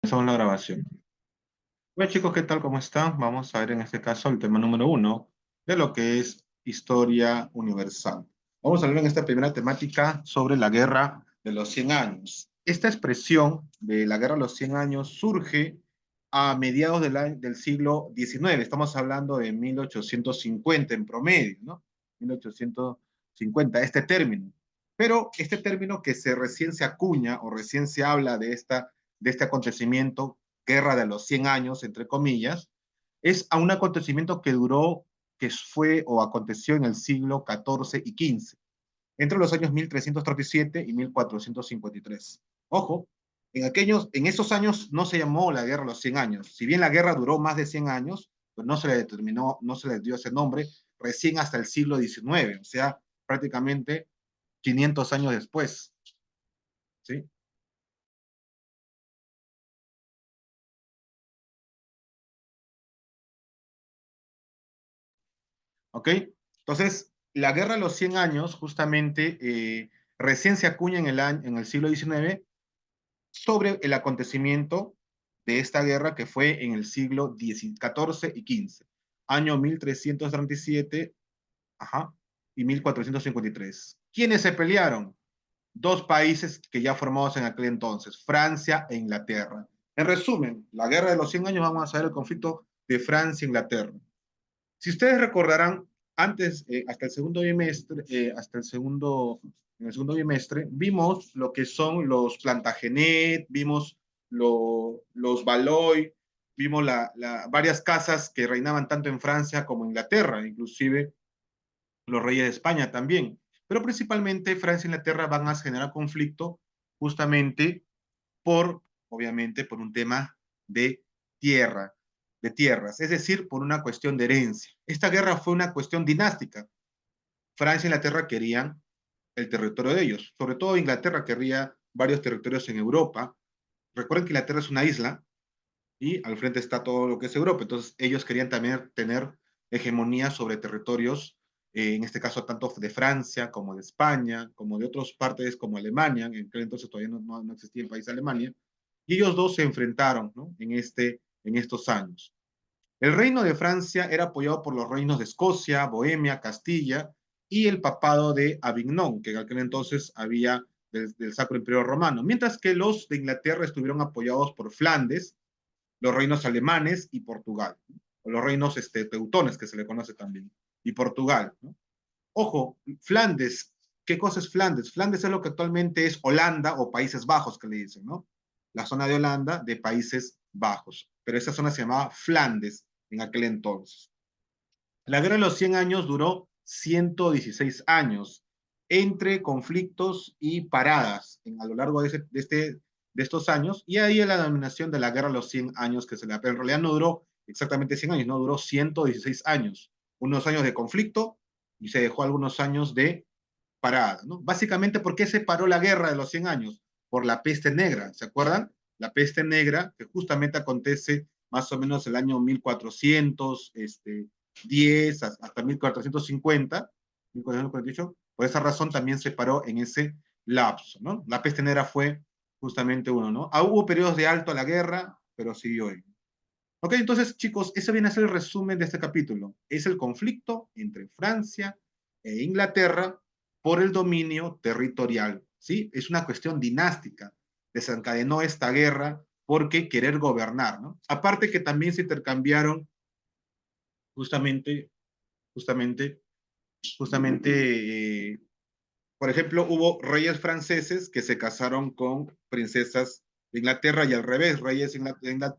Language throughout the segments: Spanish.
Comenzamos la grabación. Bueno, chicos, ¿qué tal? ¿Cómo están? Vamos a ver en este caso el tema número uno de lo que es historia universal. Vamos a hablar en esta primera temática sobre la Guerra de los 100 años. Esta expresión de la Guerra de los 100 años surge a mediados del siglo XIX. Estamos hablando de 1850 en promedio, ¿no? 1850, este término. Pero este término que recién se acuña o recién se habla de este acontecimiento, Guerra de los 100 años, entre comillas, es a un acontecimiento que duró, que fue o aconteció en el siglo XIV y XV, entre los años 1337 y 1453. Ojo, en esos años no se llamó la Guerra de los 100 años. Si bien la guerra duró más de 100 años, pues no se le determinó, no se le dio ese nombre recién hasta el siglo XIX, o sea, prácticamente 500 años después, ¿sí? ¿Ok? Entonces, la guerra de los 100 años, justamente, recién se acuña en el siglo XIX sobre el acontecimiento de esta guerra que fue en el siglo XIV y XV, año 1337, ajá, y 1453. ¿Quiénes se pelearon? Dos países que ya formados en aquel entonces, Francia e Inglaterra. En resumen, la guerra de los 100 años, vamos a ver el conflicto de Francia e Inglaterra. Si ustedes recordarán, antes, hasta el segundo bimestre, en el segundo bimestre, vimos lo que son los Plantagenet, vimos los Valois, vimos varias casas que reinaban tanto en Francia como en Inglaterra, inclusive los reyes de España también. Pero principalmente Francia e Inglaterra van a generar conflicto justamente obviamente, por un tema de tierra, de tierras, es decir, por una cuestión de herencia. Esta guerra fue una cuestión dinástica. Francia e Inglaterra querían el territorio de ellos, sobre todo Inglaterra quería varios territorios en Europa. Recuerden que Inglaterra es una isla y al frente está todo lo que es Europa, entonces ellos querían también tener hegemonía sobre territorios, en este caso tanto de Francia como de España, como de otras partes como Alemania, en aquel entonces todavía no existía el país Alemania, y ellos dos se enfrentaron, ¿no? En estos años. El reino de Francia era apoyado por los reinos de Escocia, Bohemia, Castilla y el papado de Avignon, que en aquel entonces había del Sacro Imperio Romano, mientras que los de Inglaterra estuvieron apoyados por Flandes, los reinos alemanes y Portugal, ¿no? O los reinos teutones, que se le conoce también, y Portugal, ¿no? Ojo, Flandes, ¿qué cosa es Flandes? Flandes es lo que actualmente es Holanda o Países Bajos, que le dicen, ¿no? La zona de Holanda de Países Bajos, pero esa zona se llamaba Flandes en aquel entonces. La guerra de los 100 años duró 116 años, entre conflictos y paradas a lo largo de estos años, y ahí es la denominación de la guerra de los 100 años que se le da, pero en realidad no duró exactamente 100 años, no duró 116 años, unos años de conflicto y se dejó algunos años de parada, ¿no? Básicamente, ¿por qué se paró la guerra de los 100 años? Por la peste negra, ¿se acuerdan? La peste negra, que justamente acontece más o menos el año 1400, 10 hasta 1450, 1448, por esa razón también se paró en ese lapso, ¿no? La peste negra fue justamente uno, ¿no? Hubo periodos de alto a la guerra, pero siguió ahí. Ok, entonces, chicos, ese viene a ser el resumen de este capítulo. Es el conflicto entre Francia e Inglaterra por el dominio territorial, ¿sí? Es una cuestión dinástica. Desencadenó esta guerra porque querer gobernar, ¿no? Aparte que también se intercambiaron justamente, justamente, justamente, por ejemplo, hubo reyes franceses que se casaron con princesas de Inglaterra y al revés, reyes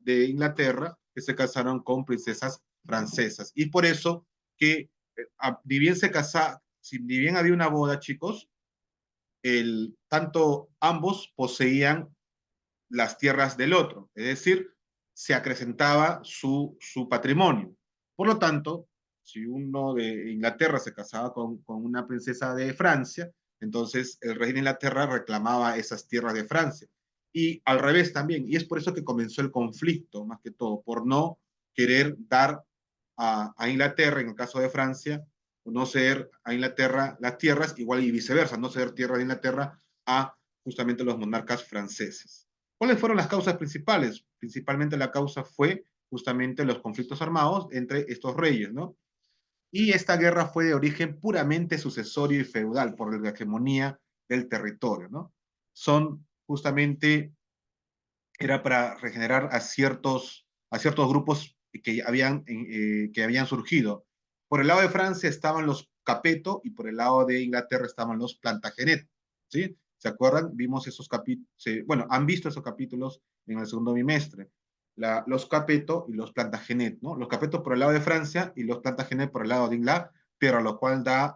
de Inglaterra que se casaron con princesas francesas. Y por eso que, ni bien se casa, ni bien había una boda, chicos, tanto ambos poseían las tierras del otro, es decir, se acrecentaba su patrimonio. Por lo tanto, si uno de Inglaterra se casaba con una princesa de Francia, entonces el rey de Inglaterra reclamaba esas tierras de Francia. Y al revés también, y es por eso que comenzó el conflicto, más que todo, por no querer dar a Inglaterra, en el caso de Francia, no ceder a Inglaterra las tierras, igual y viceversa, no ceder tierra de Inglaterra a justamente los monarcas franceses. ¿Cuáles fueron las causas principales? Principalmente la causa fue justamente los conflictos armados entre estos reyes, ¿no? Y esta guerra fue de origen puramente sucesorio y feudal por la hegemonía del territorio, ¿no? Son justamente, era para regenerar a ciertos grupos que habían surgido. Por el lado de Francia estaban los Capeto y por el lado de Inglaterra estaban los Plantagenet, ¿sí? ¿Se acuerdan? Vimos esos capítulos, bueno, han visto esos capítulos en el segundo bimestre. Los Capeto y los Plantagenet, ¿no? Los Capeto por el lado de Francia y los Plantagenet por el lado de Inglaterra, lo cual da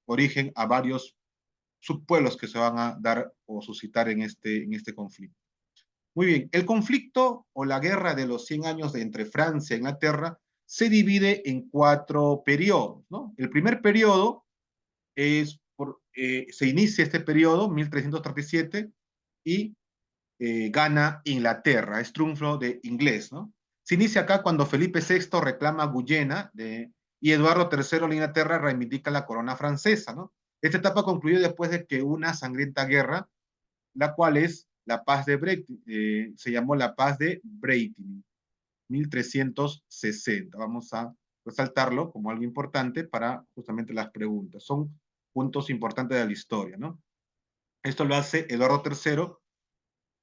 origen a varios subpueblos que se van a dar o suscitar en este conflicto. Muy bien, el conflicto o la guerra de los 100 años entre Francia e Inglaterra se divide en 4 periodos, ¿no? El primer periodo se inicia este periodo, 1337, y gana Inglaterra, es triunfo de inglés, ¿no? Se inicia acá cuando Felipe VI reclama Guyena y Eduardo III de Inglaterra reivindica la corona francesa, ¿no? Esta etapa concluye después de que una sangrienta guerra, la cual es la paz de se llamó la paz de Bretigny, 1360. Vamos a resaltarlo como algo importante para justamente las preguntas. Son puntos importantes de la historia, ¿no? Esto lo hace Eduardo III,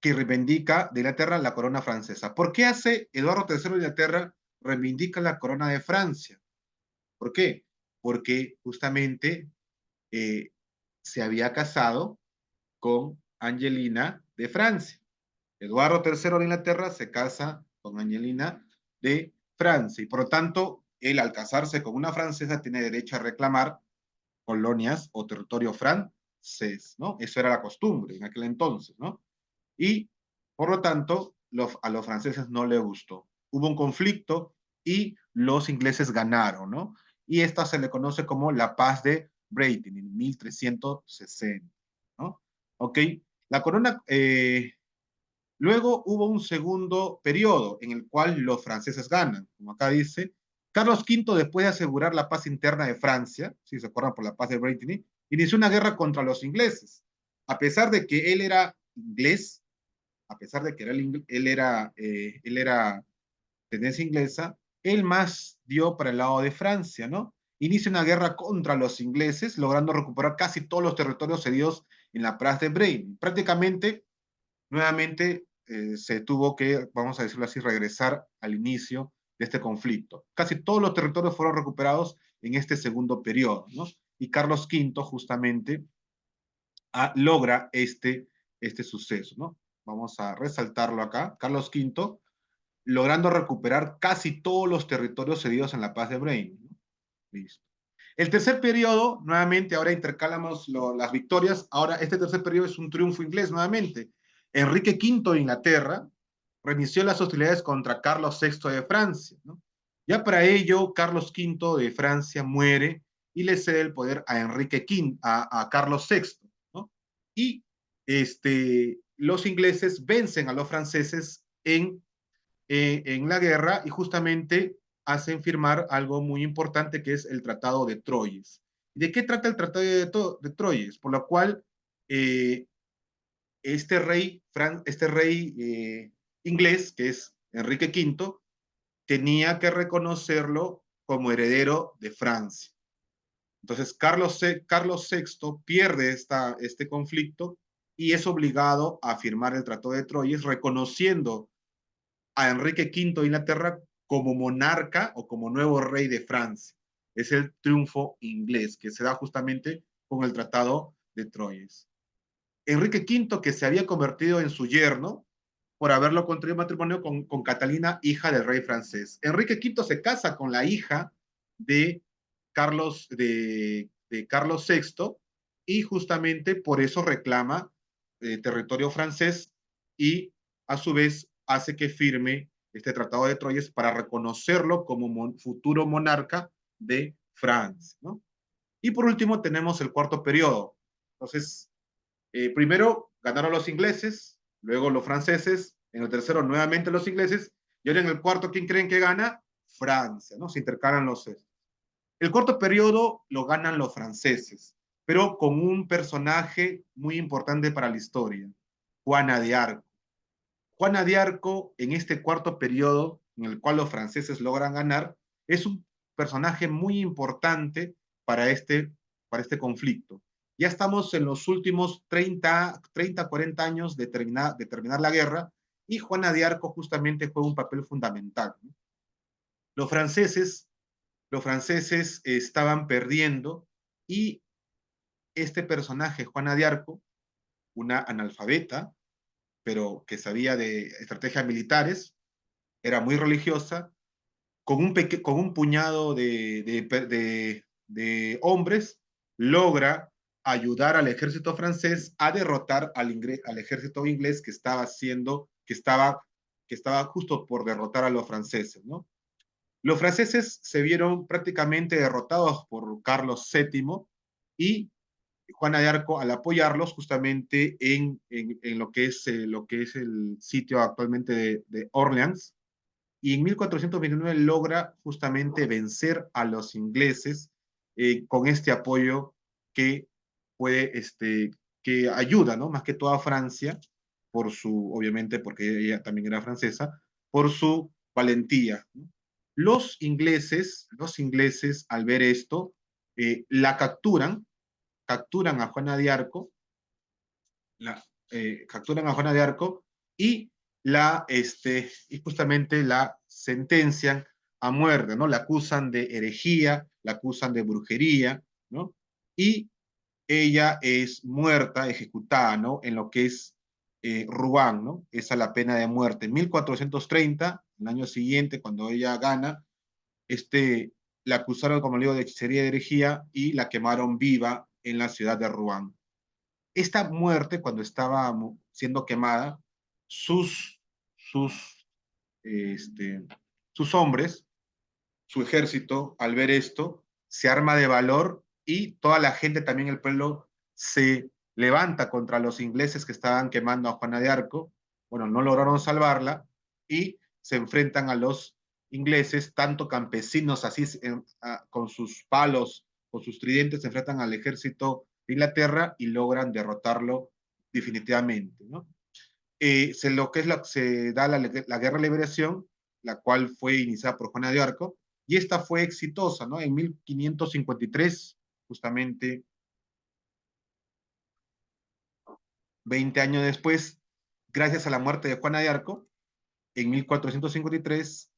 que reivindica de Inglaterra la corona francesa. ¿Por qué hace Eduardo III de Inglaterra reivindica la corona de Francia? ¿Por qué? Porque justamente eh, se había casado con Angelina de Francia. Eduardo III de Inglaterra se casa con Angelina de Francia y por lo tanto, él al casarse con una francesa tiene derecho a reclamar colonias o territorio francés, ¿no? Eso era la costumbre en aquel entonces, ¿no? Y por lo tanto, a los franceses no les gustó. Hubo un conflicto y los ingleses ganaron, ¿no? Y esta se le conoce como la paz de Bretigny en 1360, ¿no? Ok, la corona, luego hubo un segundo periodo en el cual los franceses ganan, como acá dice. Carlos V, después de asegurar la paz interna de Francia, si se acuerdan por la paz de Bretigny, inició una guerra contra los ingleses. A pesar de que él era inglés, a pesar de que él era tendencia inglesa, él más dio para el lado de Francia, ¿no? Inicia una guerra contra los ingleses, logrando recuperar casi todos los territorios cedidos en la paz de Bretigny. Prácticamente nuevamente se tuvo que, vamos a decirlo así, regresar al inicio de este conflicto. Casi todos los territorios fueron recuperados en este segundo periodo, ¿no? Y Carlos V justamente logra este suceso, ¿no? Vamos a resaltarlo acá. Carlos V logrando recuperar casi todos los territorios cedidos en la paz de Bretigny, ¿no? Listo. El tercer periodo, nuevamente, ahora intercalamos las victorias. Ahora, este tercer periodo es un triunfo inglés nuevamente. Enrique V de Inglaterra reinició las hostilidades contra Carlos VI de Francia, ¿no? Ya para ello, Carlos V de Francia muere y le cede el poder a Enrique V, a Carlos VI, ¿no? Y los ingleses vencen a los franceses en la guerra y justamente hacen firmar algo muy importante que es el Tratado de Troyes. ¿De qué trata el Tratado de Troyes? Por lo cual eh, este rey inglés, que es Enrique V, tenía que reconocerlo como heredero de Francia. Entonces, Carlos VI pierde este conflicto y es obligado a firmar el Tratado de Troyes, reconociendo a Enrique V de Inglaterra como monarca o como nuevo rey de Francia. Es el triunfo inglés que se da justamente con el Tratado de Troyes. Enrique V, que se había convertido en su yerno por haberlo contraído matrimonio con Catalina, hija del rey francés. Enrique V se casa con la hija de Carlos VI y justamente por eso reclama territorio francés y a su vez hace que firme este Tratado de Troyes para reconocerlo como futuro monarca de Francia, ¿no? Y por último tenemos el cuarto periodo. Entonces, primero ganaron los ingleses, luego los franceses, en el tercero nuevamente los ingleses, y ahora en el cuarto, ¿quién creen que gana? Francia, ¿no? Se intercalan los estos. El cuarto periodo lo ganan los franceses, pero con un personaje muy importante para la historia, Juana de Arco. Juana de Arco, en este cuarto periodo en el cual los franceses logran ganar, es un personaje muy importante para este conflicto. Ya estamos en los últimos 40 años de terminar la guerra, y Juana de Arco justamente juega un papel fundamental. Los franceses, los franceses estaban perdiendo, y este personaje, Juana de Arco, una analfabeta, pero que sabía de estrategias militares, era muy religiosa, con un puñado de hombres, logra ayudar al ejército francés a derrotar al ejército inglés que estaba justo por derrotar a los franceses, ¿no? Los franceses se vieron prácticamente derrotados por Carlos VII, y Juana de Arco, al apoyarlos justamente en lo que es el sitio actualmente de Orleans, y en 1429 logra justamente vencer a los ingleses con este apoyo que puede, que ayuda, ¿no? Más que todo a Francia, obviamente porque ella también era francesa, por su valentía, ¿no? Los ingleses al ver esto, la capturan a Juana de Arco, capturan a Juana de Arco, y y justamente la sentencian a muerte, ¿no? La acusan de herejía, la acusan de brujería, ¿no? Y ella es muerta, ejecutada, ¿no? En lo que es Rouen, ¿no? Esa es la pena de muerte. En 1430, el año siguiente, cuando ella gana, la acusaron, como le digo, de hechicería y de herejía, y la quemaron viva en la ciudad de Rouen. Esta muerte, cuando estaba siendo quemada, sus, sus, este, sus hombres, su ejército, al ver esto, se arma de valor, y toda la gente, también el pueblo, se levanta contra los ingleses que estaban quemando a Juana de Arco. Bueno, no lograron salvarla, y se enfrentan a los ingleses, tanto campesinos así con sus palos, con sus tridentes, se enfrentan al ejército de Inglaterra y logran derrotarlo definitivamente, ¿no? Se da la Guerra de Liberación, la cual fue iniciada por Juana de Arco, y esta fue exitosa, ¿no? En 1553, justamente 20 años después, gracias a la muerte de Juana de Arco, en 1453,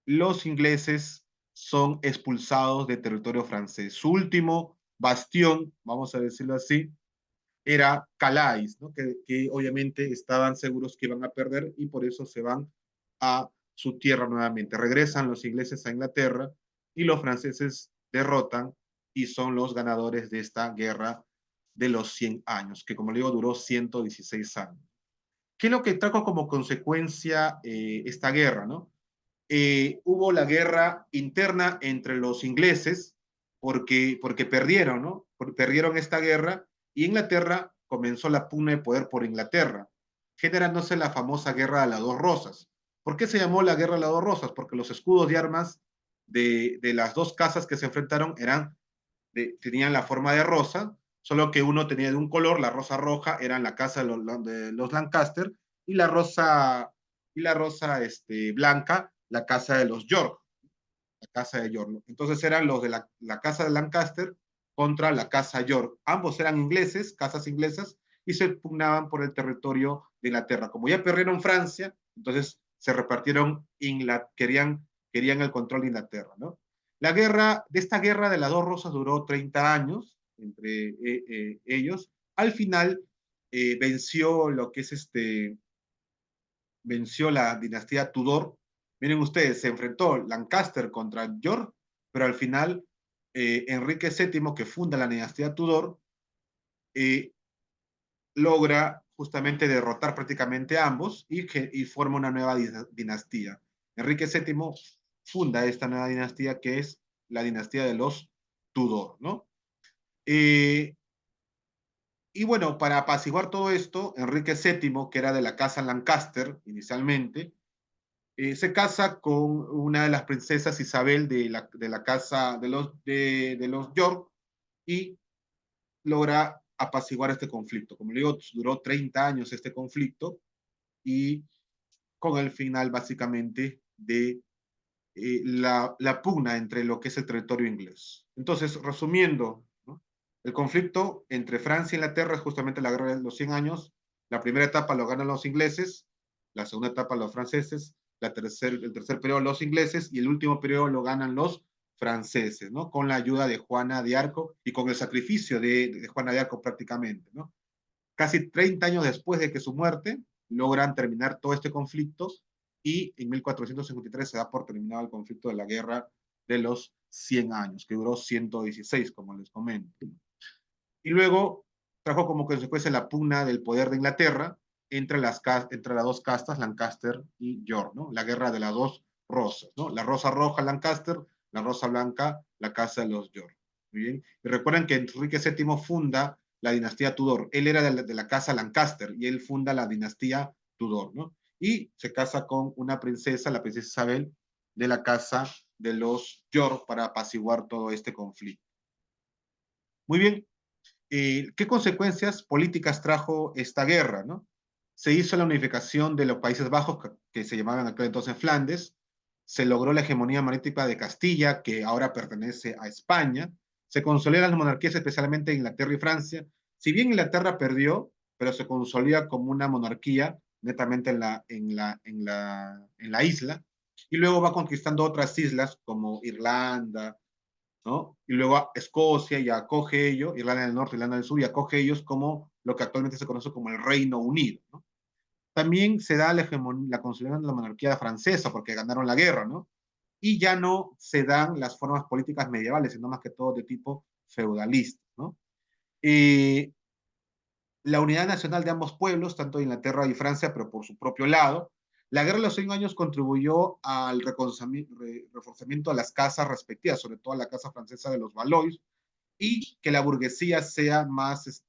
los ingleses son expulsados de territorio francés. Su último bastión, vamos a decirlo así, era Calais, ¿no? Que obviamente estaban seguros que iban a perder, y por eso se van a su tierra nuevamente. Regresan los ingleses a Inglaterra, y los franceses derrotan y son los ganadores de esta guerra de los 100 años, que como le digo duró 116 años. ¿Qué es lo que trajo como consecuencia esta guerra, no? Hubo la guerra interna entre los ingleses porque perdieron, ¿no? Porque perdieron esta guerra, y Inglaterra comenzó la pugna de poder por Inglaterra, generándose la famosa Guerra de las Dos Rosas. ¿Por qué se llamó la Guerra de las Dos Rosas? Porque los escudos de armas de las dos casas que se enfrentaron tenían la forma de rosa, solo que uno tenía de un color. La rosa roja era en la casa de los Lancaster, y la rosa blanca, la casa de los York, la casa de York, ¿no? Entonces eran los de la casa de Lancaster contra la casa York. Ambos eran ingleses, casas inglesas, y se pugnaban por el territorio de Inglaterra. Como ya perdieron Francia, entonces se repartieron, querían el control de Inglaterra, ¿no? Esta guerra de las Dos Rosas duró 30 años entre ellos. Al final venció lo que es venció la dinastía Tudor. Miren ustedes, se enfrentó Lancaster contra York, pero al final Enrique VII, que funda la dinastía Tudor, eh, logra justamente derrotar prácticamente a ambos, y forma una nueva dinastía. Enrique VII funda esta nueva dinastía, que es la dinastía de los Tudor, ¿no? Eh, y bueno, para apaciguar todo esto, Enrique VII, que era de la casa Lancaster inicialmente, se casa con una de las princesas, Isabel, de la casa de los York, y logra apaciguar este conflicto. Como le digo, duró 30 años este conflicto, y con el final básicamente de la pugna entre lo que es el territorio inglés. Entonces, resumiendo, ¿no? El conflicto entre Francia e Inglaterra es justamente la guerra de los 100 años. La primera etapa lo ganan los ingleses, la segunda etapa los franceses, el tercer periodo los ingleses y el último periodo lo ganan los franceses, ¿no? Con la ayuda de Juana de Arco y con el sacrificio de Juana de Arco prácticamente, ¿no? Casi 30 años después de que su muerte, logran terminar todo este conflicto y en 1453 se da por terminado el conflicto de la guerra de los 100 años, que duró 116, como les comento. Y luego trajo como consecuencia la pugna del poder de Inglaterra entre las dos castas, Lancaster y York, ¿no? La guerra de las dos rosas, ¿no? La rosa roja, Lancaster, la rosa blanca, la casa de los York. Muy bien. Y recuerden que Enrique VII funda la dinastía Tudor. Él era de la casa Lancaster y él funda la dinastía Tudor, ¿no? Y se casa con una princesa, la princesa Isabel, de la casa de los York para apaciguar todo este conflicto. Muy bien, ¿qué consecuencias políticas trajo esta guerra? ¿No? Se hizo la unificación de los Países Bajos, que se llamaban aquel entonces Flandes, se logró la hegemonía marítima de Castilla, que ahora pertenece a España, se consolidan las monarquías, especialmente Inglaterra y Francia. Si bien Inglaterra perdió, pero se consolida como una monarquía netamente en la isla, y luego va conquistando otras islas como Irlanda, ¿no? Y luego Escocia y acoge ello, Irlanda del Norte, Irlanda del Sur, y acoge ellos como lo que actualmente se conoce como el Reino Unido, ¿no? También se da la consolidación de la monarquía francesa porque ganaron la guerra, ¿no? Y ya no se dan las formas políticas medievales, sino más que todo de tipo feudalista, ¿no? Y la unidad nacional de ambos pueblos, tanto de Inglaterra y Francia, pero por su propio lado. La Guerra de los 100 años contribuyó al reforzamiento de las casas respectivas, sobre todo a la casa francesa de los Valois, y que la burguesía sea más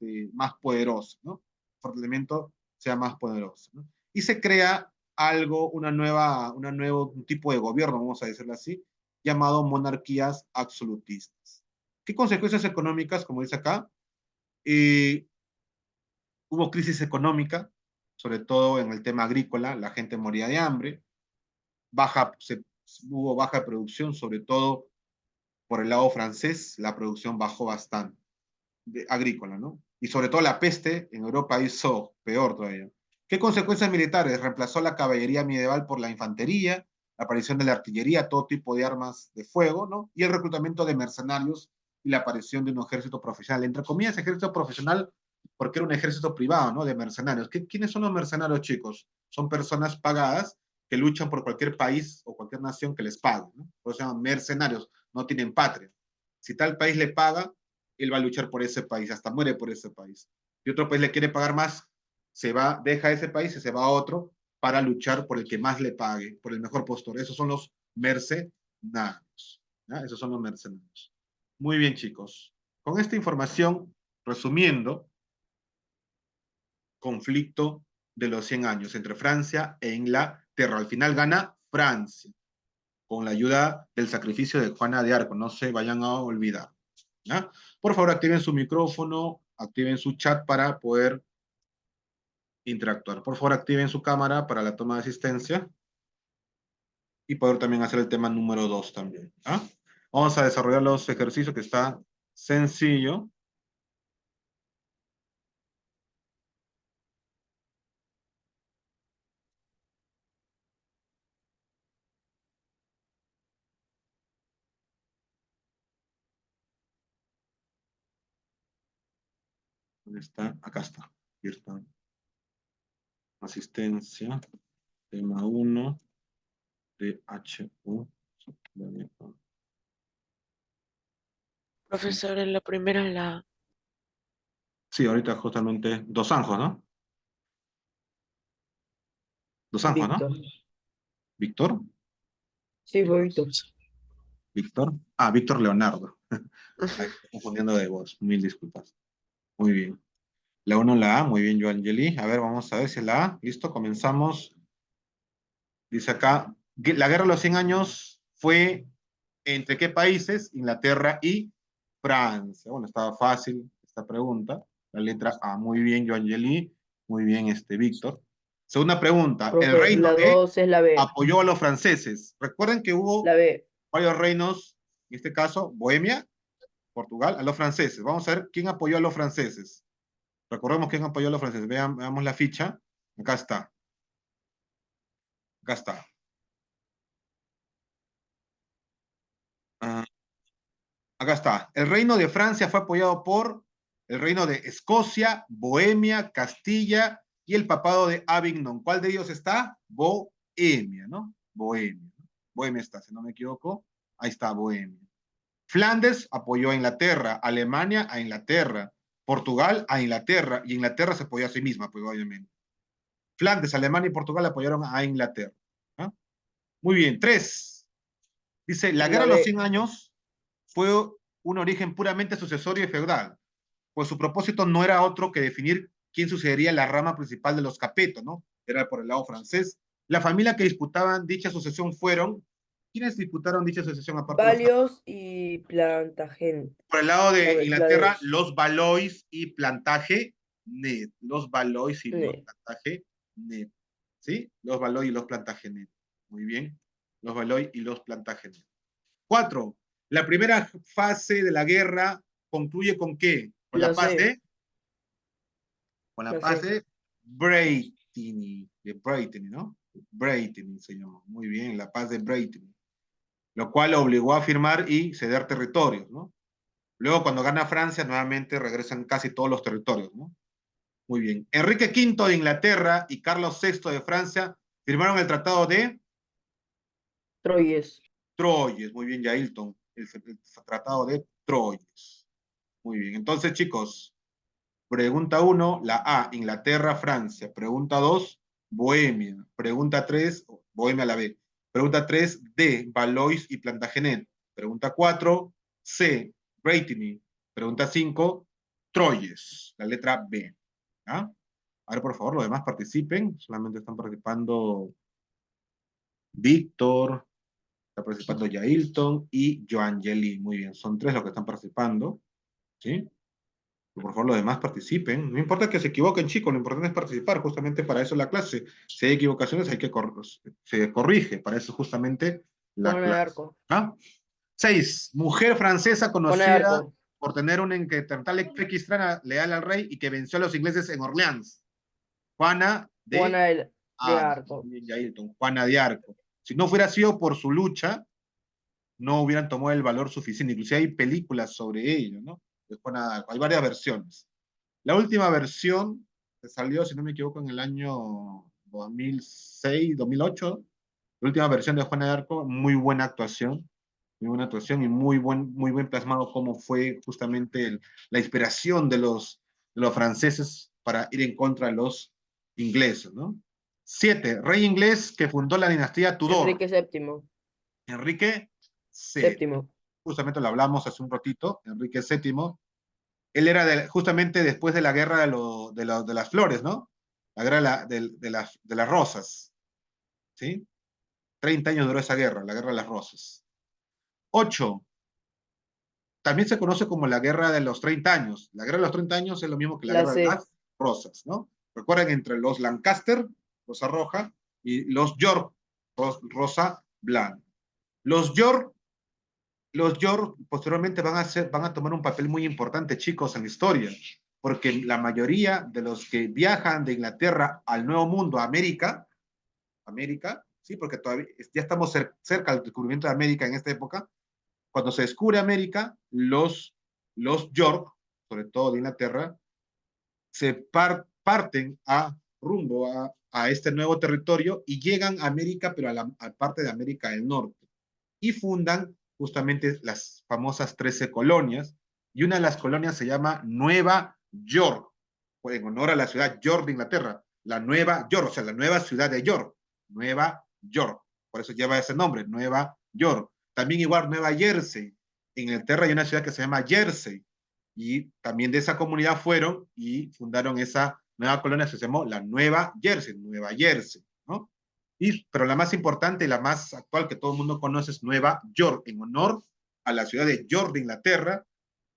poderosa, ¿no? El fortalecimiento sea más poderoso, ¿no? Y se crea un tipo de gobierno, vamos a decirlo así, llamado monarquías absolutistas. ¿Qué consecuencias económicas, como dice acá? Eh, Hubo crisis económica, sobre todo en el tema agrícola, la gente moría de hambre, hubo baja producción, sobre todo por el lado francés, la producción bajó bastante, agrícola, ¿no? Y sobre todo la peste en Europa hizo peor todavía. ¿Qué consecuencias militares? Reemplazó la caballería medieval por la infantería, la aparición de la artillería, todo tipo de armas de fuego, ¿no? Y el reclutamiento de mercenarios y la aparición de un ejército profesional. Entre comillas, ejército profesional, porque era un ejército privado, ¿no? De mercenarios. ¿Quiénes son los mercenarios, chicos? Son personas pagadas que luchan por cualquier país o cualquier nación que les pague, ¿no? Por eso se llaman mercenarios, no tienen patria. Si tal país le paga, él va a luchar por ese país, hasta muere por ese país. Si otro país le quiere pagar más, se va, deja ese país y se va a otro para luchar por el que más le pague, por el mejor postor. Esos son los mercenarios. ¿Ya? Esos son los mercenarios. Muy bien, chicos. Con esta información, resumiendo, conflicto de los 100 años entre Francia e Inglaterra. Al final gana Francia, con la ayuda del sacrificio de Juana de Arco. No se vayan a olvidar. ¿Ya? Por favor, activen su micrófono, activen su chat para poder interactuar. Por favor, activen su cámara para la toma de asistencia y poder también hacer el tema número 2 también. ¿Ya? Vamos a desarrollar los ejercicios que está sencillo. ¿Dónde está? Acá está. Aquí está. Asistencia. Tema 1 de HU. Profesor, en la primera la Sí, ahorita justamente Dos Anjos, ¿no? Dos Anjos, ¿no? Víctor. Víctor. Sí, voy Víctor. Víctor. Ah, Víctor Leonardo. Ahí estoy confundiendo de voz. Mil disculpas. Muy bien. La 1, la A. Muy bien, Joangeli. A ver, vamos a ver si es la A. Listo, comenzamos. Dice acá, la guerra de los 100 años fue entre qué países? Inglaterra y Francia. Bueno, estaba fácil esta pregunta. La letra A. Muy bien, Joangeli. Muy bien, Víctor. Segunda pregunta, el Profe, reino la de 2 es la B. apoyó a los franceses. Recuerden que hubo La B. varios reinos, en este caso, Bohemia, Portugal, a los franceses. Vamos a ver quién apoyó a los franceses. Recordemos quién apoyó a los franceses. Veamos la ficha. Acá está. Acá está. Ah, acá está. El reino de Francia fue apoyado por el reino de Escocia, Bohemia, Castilla y el papado de Avignon. ¿Cuál de ellos está? Bohemia, ¿no? Bohemia. Bohemia está, si no me equivoco. Ahí está, Bohemia. Flandes apoyó a Inglaterra, Alemania a Inglaterra, Portugal a Inglaterra, y Inglaterra se apoyó a sí misma, pues obviamente. Flandes, Alemania y Portugal apoyaron a Inglaterra. ¿Ah? Muy bien, 3. Dice, la guerra La de los B. 100 años fue un origen puramente sucesorio y feudal, pues su propósito no era otro que definir quién sucedería la rama principal de los Capeto, ¿no? Era por el lado francés. La familia que disputaban dicha sucesión fueron, ¿quiénes disputaron dicha sucesión aparte de los Capeto? Valios y Plantagenet. Por el lado de La D Inglaterra, es. los Valois y Plantagenet. Los Valois y los Ne. Plantagenet. ¿Sí? Los Valois y los Plantagenet. Muy bien. Los Valois y los Plantagenet. 4. La primera fase de la guerra concluye con qué? Con la La paz C. con la La paz C. de Breitney, ¿no? Breitney se llama. Muy bien, la paz de Breitney. Lo cual lo obligó a firmar y ceder territorios, ¿no? Luego, cuando gana Francia, nuevamente regresan casi todos los territorios, ¿no? Muy bien. Enrique V de Inglaterra y Carlos VI de Francia firmaron el Tratado de Troyes. Troyes. Muy bien, Yailton. El Tratado de Troyes. Muy bien. Entonces, chicos, pregunta 1, la A, Inglaterra, Francia. Pregunta 2, Bohemia. Pregunta 3, Bohemia la B. Pregunta 3, D, Valois y Plantagenet. Pregunta 4, C, Brittany. Pregunta 5, Troyes, la letra B. ¿Ah? A ver, por favor, los demás participen. Solamente están participando Víctor, está participando Yailton y Joangeli. Muy bien, son 3 los que están participando. ¿Sí? Por favor, los demás participen. No importa que se equivoquen, chicos, lo importante es participar, justamente para eso es la clase. Si hay equivocaciones, se corrige, para eso es justamente la Juana de clase. Arco. ¿Ah? 6. Mujer francesa Juana de conocida Arco. por tener una inquebrantable fe cristiana leal al rey y que venció a los ingleses en Orleans. Juana de De Arco. Arco. Juana de Arco. Si no fuera sido por su lucha, no hubieran tomado el valor suficiente. Inclusive hay películas sobre ello, ¿no? De Juana de Arco. Hay varias versiones. La última versión que salió, si no me equivoco, en el año 2006, 2008. La última versión de Juana de Arco, muy buena actuación y muy buen plasmado cómo fue justamente la inspiración de los franceses para ir en contra de los ingleses, ¿no? 7. Rey inglés que fundó la dinastía Tudor. Enrique VII. Enrique VII. Séptimo. Justamente lo hablamos hace un ratito, Enrique VII. Él era justamente después de la guerra de las flores, ¿no? La guerra de las rosas, ¿sí? 30 años duró esa guerra, la guerra de las rosas. 8. También se conoce como la guerra de los 30 años. La guerra de los 30 años es lo mismo que la La guerra de C. las rosas, ¿no? Recuerden, entre los Lancaster, rosa roja, y los York, rosa blanca. Los York posteriormente van a tomar un papel muy importante, chicos, en la historia, porque la mayoría de los que viajan de Inglaterra al Nuevo Mundo, a América, sí, porque todavía ya estamos cerca del descubrimiento de América en esta época. Cuando se descubre América, los York, sobre todo de Inglaterra, parten a este nuevo territorio y llegan a América, pero a parte de América del Norte, y fundan justamente las famosas 13 colonias, y una de las colonias se llama Nueva York, en honor a la ciudad York de Inglaterra, la Nueva York, o sea, la nueva ciudad de York, Nueva York, por eso lleva ese nombre, Nueva York. También igual Nueva Jersey, en Inglaterra hay una ciudad que se llama Jersey, y también de esa comunidad fueron y fundaron esa nueva colonia que se llamó la Nueva Jersey, ¿no? Pero la más importante y la más actual que todo el mundo conoce es Nueva York, en honor a la ciudad de York de Inglaterra.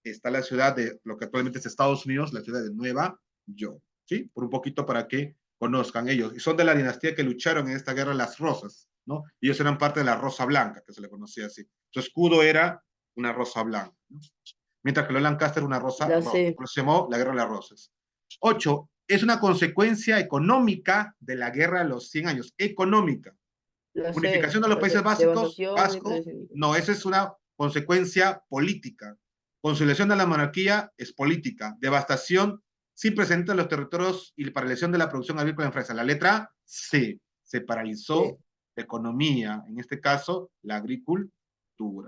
Está la ciudad de lo que actualmente es Estados Unidos, la ciudad de Nueva York, ¿sí? Por un poquito para que conozcan ellos. Y son de la dinastía que lucharon en esta guerra las Rosas, ¿no? Y ellos eran parte de la Rosa Blanca, que se le conocía así. Su escudo era una rosa blanca, ¿no? Mientras que los Lancaster una rosa La roja. C. Por eso se llamó la Guerra de las Rosas. 8. Es una consecuencia económica de la Guerra de los 100 años. Económica. La C. Unificación de los La Países C. Básicos, Devastación y vasco, crecimiento. no, esa es una consecuencia política. Consolidación de la monarquía es política. Devastación sin precedentes de los territorios y paralización de la producción agrícola en Francia. La letra C. Se paralizó C. la economía, en este caso, la agricultura.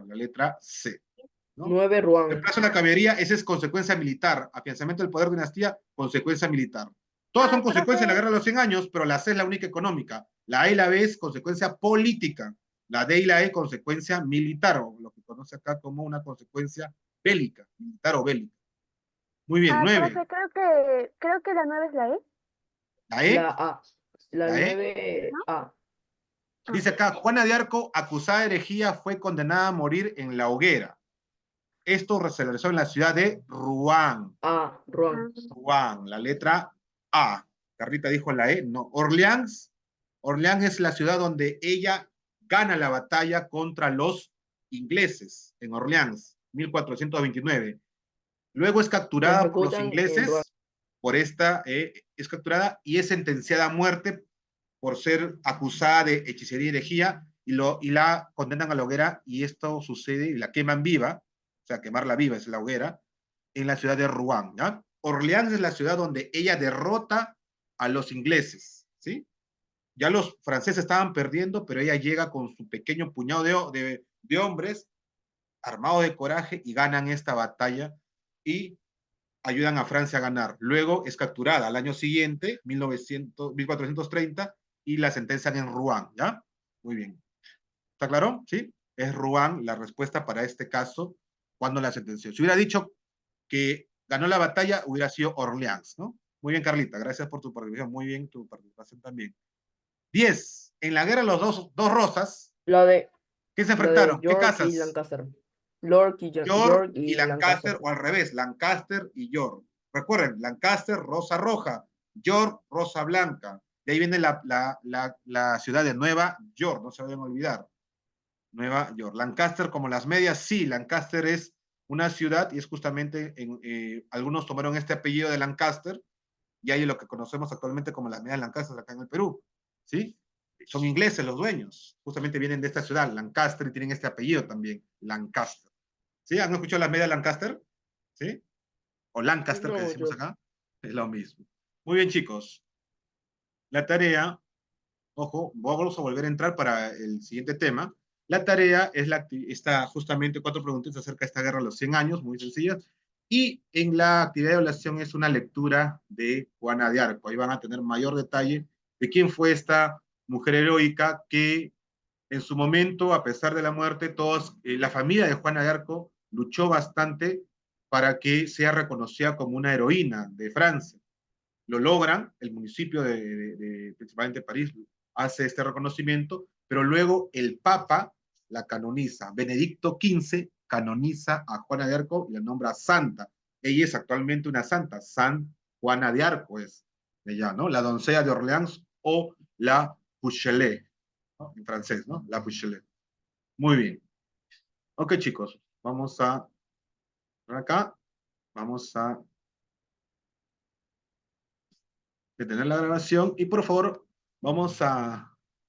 La letra C, ¿no? 9. Ruan. Reemplazo de la caballería, esa es consecuencia militar. Afianzamiento del poder de dinastía, consecuencia militar. Todas son consecuencias de la Profe, guerra de los 100 años, pero la C es la única económica. La A y la B es consecuencia política. La D y la E, consecuencia militar, o lo que conoce acá como una consecuencia bélica, militar o bélica. Muy bien, 9. profe, creo que la 9 es la E, La La E, A. La la E. 9. ¿no? A. Ah, Dice acá, Juana de Arco, acusada de herejía, fue condenada a morir en la hoguera. Esto se realizó en la ciudad de Rouen. A. Ruan. ah, Rouen, la letra A. Carlita dijo la E, no. Orleans. Orleans es la ciudad donde ella gana la batalla contra los ingleses en Orleans, 1429. Luego es La capturada por los ejecutan en Ruan. ingleses, es capturada y es sentenciada a muerte por ser acusada de hechicería y herejía y la condenan a la hoguera y esto sucede y la queman viva, o sea, quemarla viva es la hoguera, en la ciudad de Rouen, ¿ya? Orleans es la ciudad donde ella derrota a los ingleses, ¿sí? Ya los franceses estaban perdiendo, pero ella llega con su pequeño puñado de hombres armados de coraje y ganan esta batalla y ayudan a Francia a ganar. Luego es capturada al año siguiente, 1430, y la sentencian en Rouen, ¿ya? Muy bien. ¿Está claro? ¿Sí? Es Rouen la respuesta para este caso cuando la sentenció. Si hubiera dicho que ganó la batalla, hubiera sido Orleans, ¿no? Muy bien, Carlita, gracias por tu participación. Muy bien tu participación también. 10. En la guerra de los dos rosas, La de, ¿qué se la de enfrentaron? ¿Qué York y casas? Lancaster. York York y y Lancaster. Lancaster, o al revés, Lancaster y York. Recuerden, Lancaster, rosa roja, York, rosa blanca. De ahí viene la ciudad de Nueva York, no se vayan a olvidar. Nueva York. Lancaster como las medias, sí, Lancaster es una ciudad y es justamente, algunos tomaron este apellido de Lancaster y hay lo que conocemos actualmente como las medias Lancaster acá en el Perú, ¿sí? Son ingleses los dueños, justamente vienen de esta ciudad, Lancaster, y tienen este apellido también, Lancaster. ¿Sí? ¿Han escuchado las medias Lancaster? ¿Sí? O Lancaster que No, decimos yo. acá, es lo mismo. Muy bien, chicos. La tarea, ojo, vamos a volver a entrar para el siguiente tema. La tarea es está justamente 4 preguntas acerca de esta guerra de los 100 años, muy sencillas. Y en la actividad de evaluación es una lectura de Juana de Arco. Ahí van a tener mayor detalle de quién fue esta mujer heroica que en su momento, a pesar de la muerte, la familia de Juana de Arco luchó bastante para que sea reconocida como una heroína de Francia. Lo logran, el municipio principalmente París, hace este reconocimiento, pero luego el Papa la canoniza. Benedicto XV canoniza a Juana de Arco y la nombra santa. Ella es actualmente una santa, San Juana de Arco es ella, ¿no? La doncella de Orleans o la Puchelet, ¿no? En francés, ¿no? La Puchelet. Muy bien. Ok, chicos, vamos a acá, vamos a detener la grabación y por favor vamos a